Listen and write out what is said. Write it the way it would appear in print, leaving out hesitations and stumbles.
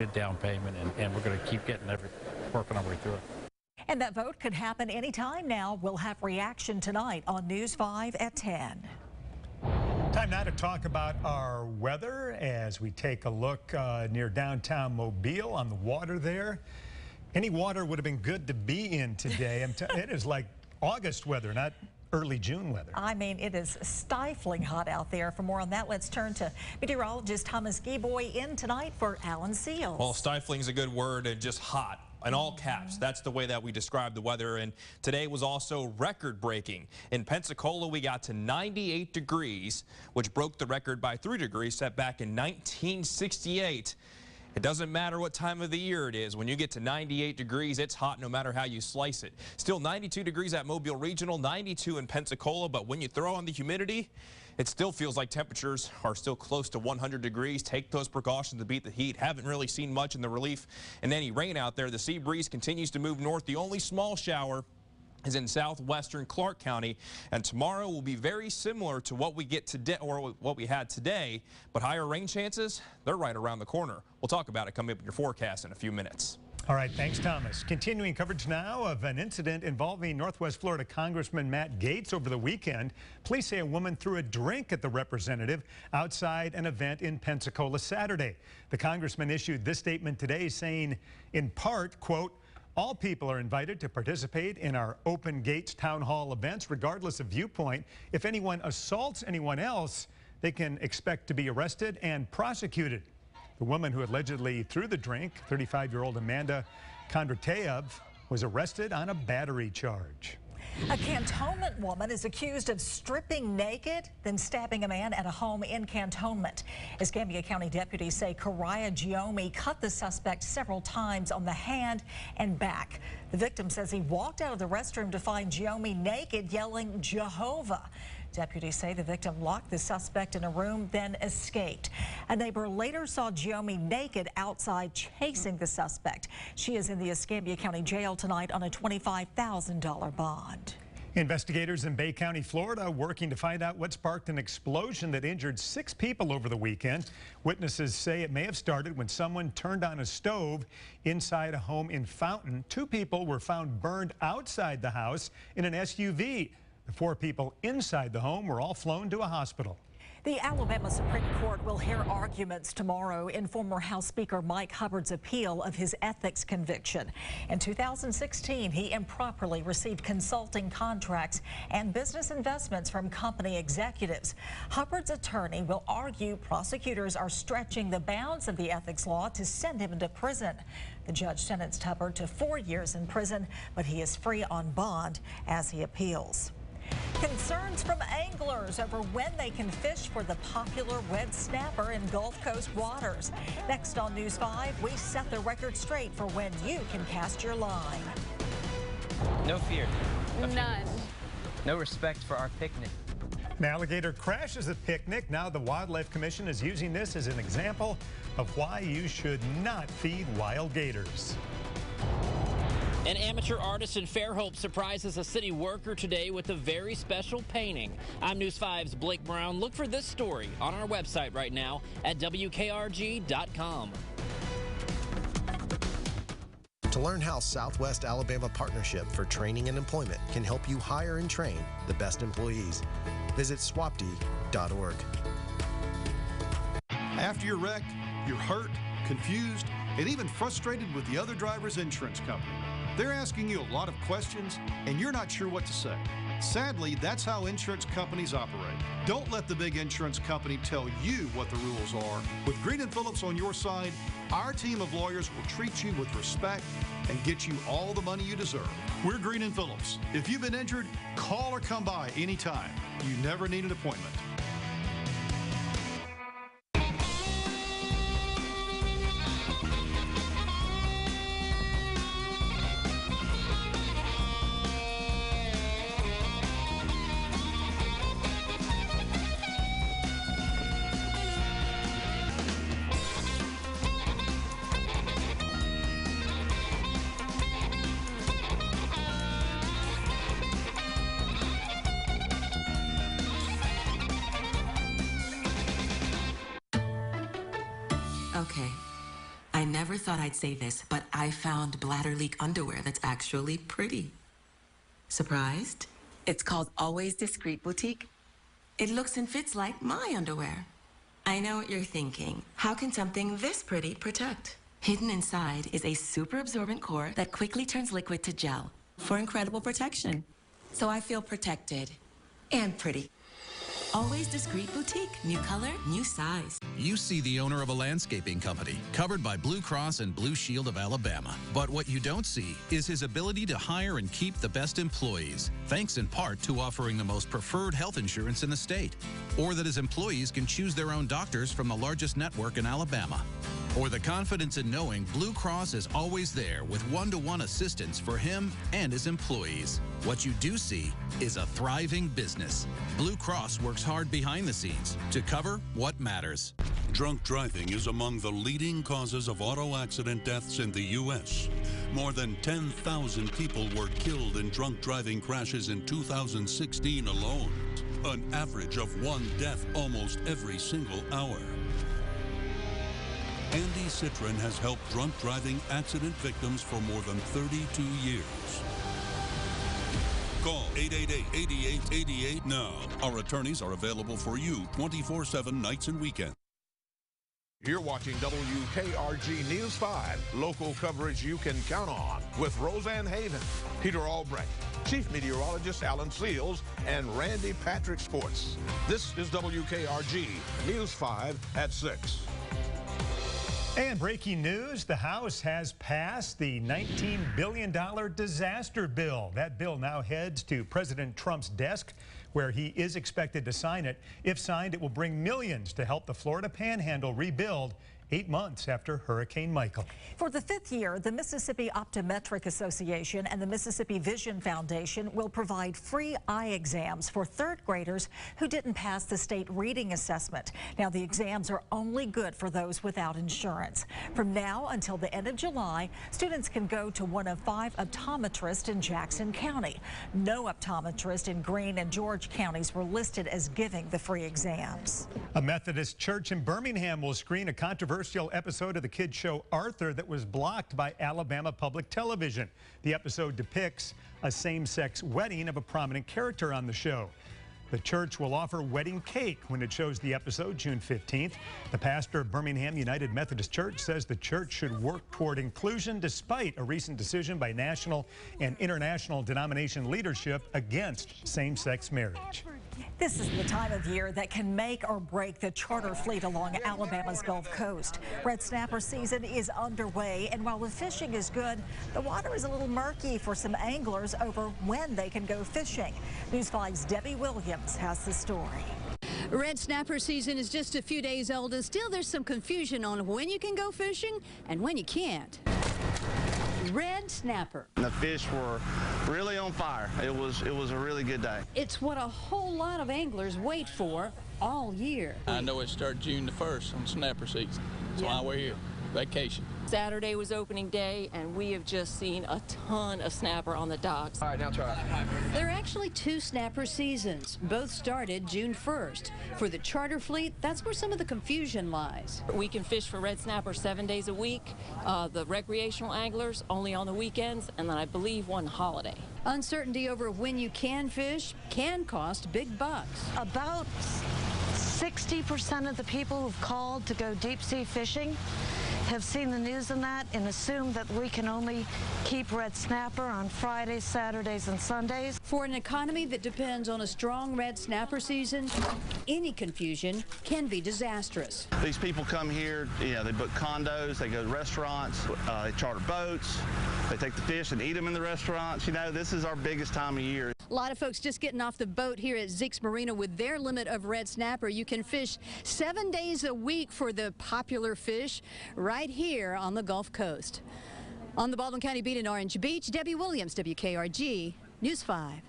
good down payment, and we're going to keep working our way through it. And that vote could happen anytime now. We'll have reaction tonight on News 5 at 10. Time now to talk about our weather as we take a look near downtown Mobile on the water there. Any water would have been good to be in today. It is like August weather, not early June weather. I mean, it is stifling hot out there. For more on that, let's turn to meteorologist Thomas Gieboy in tonight for Alan Seals. Well, stifling is a good word, and just hot. In all caps, that's the way that we describe the weather. And today was also record-breaking. In Pensacola, we got to 98 degrees, which broke the record by 3 degrees set back in 1968. It doesn't matter what time of the year it is. When you get to 98 degrees, it's hot no matter how you slice it. Still 92 degrees at Mobile Regional, 92 in Pensacola, but when you throw on the humidity, it still feels like temperatures are still close to 100 degrees. Take those precautions to beat the heat. Haven't really seen much in the relief and any rain out there. The sea breeze continues to move north. The only small shower is in southwestern Clark County, and tomorrow will be very similar to what we get today, or what we had today, but higher rain chances, they're right around the corner. We'll talk about it coming up in your forecast in a few minutes. All right, thanks, Thomas. Continuing coverage now of an incident involving Northwest Florida Congressman Matt Gaetz over the weekend. Police say a woman threw a drink at the representative outside an event in Pensacola Saturday. The congressman issued this statement today saying, in part, quote, "All people are invited to participate in our Open Gates Town Hall events, regardless of viewpoint. If anyone assaults anyone else, they can expect to be arrested and prosecuted." The woman who allegedly threw the drink, 35-year-old Amanda Kondrateyev, was arrested on a battery charge. A Cantonment woman is accused of stripping naked, then stabbing a man at a home in Cantonment. Escambia County deputies say Karaya Giomi cut the suspect several times on the hand and back. The victim says he walked out of the restroom to find Giomi naked, yelling Jehovah. Deputies say the victim locked the suspect in a room, then escaped. A neighbor later saw Giomi naked outside chasing the suspect. She is in the Escambia County Jail tonight on a $25,000 bond. Investigators in Bay County, Florida, working to find out what sparked an explosion that injured 6 people over the weekend. Witnesses say it may have started when someone turned on a stove inside a home in Fountain. 2 people were found burned outside the house in an SUV. The 4 people inside the home were all flown to a hospital. The Alabama Supreme Court will hear arguments tomorrow in former House Speaker Mike Hubbard's appeal of his ethics conviction. In 2016, he improperly received consulting contracts and business investments from company executives. Hubbard's attorney will argue prosecutors are stretching the bounds of the ethics law to send him into prison. The judge sentenced Hubbard to 4 years in prison, but he is free on bond as he appeals. Concerns from anglers over when they can fish for the popular red snapper in Gulf Coast waters. Next on News 5, we set the record straight for when you can cast your line. No fear. None. No respect for our picnic. An alligator crashes a picnic. Now the Wildlife Commission is using this as an example of why you should not feed wild gators. An amateur artist in Fairhope surprises a city worker today with a very special painting. I'm News 5's Blake Brown. Look for this story on our website right now at WKRG.com. To learn how Southwest Alabama Partnership for Training and Employment can help you hire and train the best employees, visit swapd.org. After your wreck, you're hurt, confused, and even frustrated with the other driver's insurance company. They're asking you a lot of questions, and you're not sure what to say. Sadly, that's how insurance companies operate. Don't let the big insurance company tell you what the rules are. With Green & Phillips on your side, our team of lawyers will treat you with respect and get you all the money you deserve. We're Green & Phillips. If you've been injured, call or come by anytime. You never need an appointment. never thought I'd say this, but I found bladder leak underwear that's actually pretty. Surprised? It's called Always Discreet Boutique. It looks and fits like my underwear. I know what you're thinking. How can something this pretty protect? Hidden inside is a super absorbent core that quickly turns liquid to gel for incredible protection. So I feel protected and pretty. Always Discreet Boutique. New color, new size. You see the owner of a landscaping company covered by Blue Cross and Blue Shield of Alabama. But what you don't see is his ability to hire and keep the best employees, thanks in part to offering the most preferred health insurance in the state. Or that his employees can choose their own doctors from the largest network in Alabama. Or the confidence in knowing Blue Cross is always there with one-to-one assistance for him and his employees. What you do see is a thriving business. Blue Cross works hard behind the scenes to cover what matters. Drunk driving is among the leading causes of auto accident deaths in the U.S. More than 10,000 people were killed in drunk driving crashes in 2016 alone. An average of one death almost every single hour. Andy Citron has helped drunk driving accident victims for more than 32 years. Call 888-8888 now. Our attorneys are available for you 24/7 nights and weekends. You're watching WKRG News 5, local coverage you can count on, with Roseanne Haven, Peter Albrecht, Chief Meteorologist Alan Seals, and Randy Patrick Sports. This is WKRG News 5 at 6. And breaking news, the House has passed the $19 billion disaster bill. That bill now heads to President Trump's desk, where he is expected to sign it. If signed, it will bring millions to help the Florida Panhandle rebuild 8 months after Hurricane Michael. For the 5th year, the Mississippi Optometric Association and the Mississippi Vision Foundation will provide free eye exams for 3rd graders who didn't pass the state reading assessment. Now, the exams are only good for those without insurance. From now until the end of July, students can go to one of 5 optometrists in Jackson County. No optometrist in Greene and George counties were listed as giving the free exams. A Methodist church in Birmingham will screen a controversial episode of the kids show Arthur that was blocked by Alabama Public Television. The episode depicts a same-sex wedding of a prominent character on the show. The church will offer wedding cake when it shows the episode June 15th. The pastor of Birmingham United Methodist Church says the church should work toward inclusion despite a recent decision by national and international denomination leadership against same-sex marriage. This is the time of year that can make or break the charter fleet along Alabama's Gulf Coast. Red snapper season is underway, and while the fishing is good, the water is a little murky for some anglers over when they can go fishing. News 5's Debbie Williams has the story. Red snapper season is just a few days old, and still there's some confusion on when you can go fishing and when you can't. Red snapper. The fish were really on fire. It was a really good day. It's what a whole lot of anglers wait for all year. I know it started June the 1st on snapper season. That's why we're here. Vacation. Saturday was opening day, and we have just seen a ton of snapper on the docks. All right, now try. There are actually 2 snapper seasons. Both started June 1st. For the charter fleet, that's where some of the confusion lies. We can fish for red snapper 7 days a week. The recreational anglers only on the weekends, and then I believe one holiday. Uncertainty over when you can fish can cost big bucks. About 60% of the people who've called to go deep sea fishing have seen the news on that and assume that we can only keep red snapper on Fridays, Saturdays, and Sundays. For an economy that depends on a strong red snapper season, any confusion can be disastrous. These people come here, they book condos, they go to restaurants, they charter boats, they take the fish and eat them in the restaurants. This is our biggest time of year. A lot of folks just getting off the boat here at Zeke's Marina with their limit of red snapper. You can fish 7 days a week for the popular fish right here on the Gulf Coast. On the Baldwin County Beat in Orange Beach, Debbie Williams, WKRG News 5.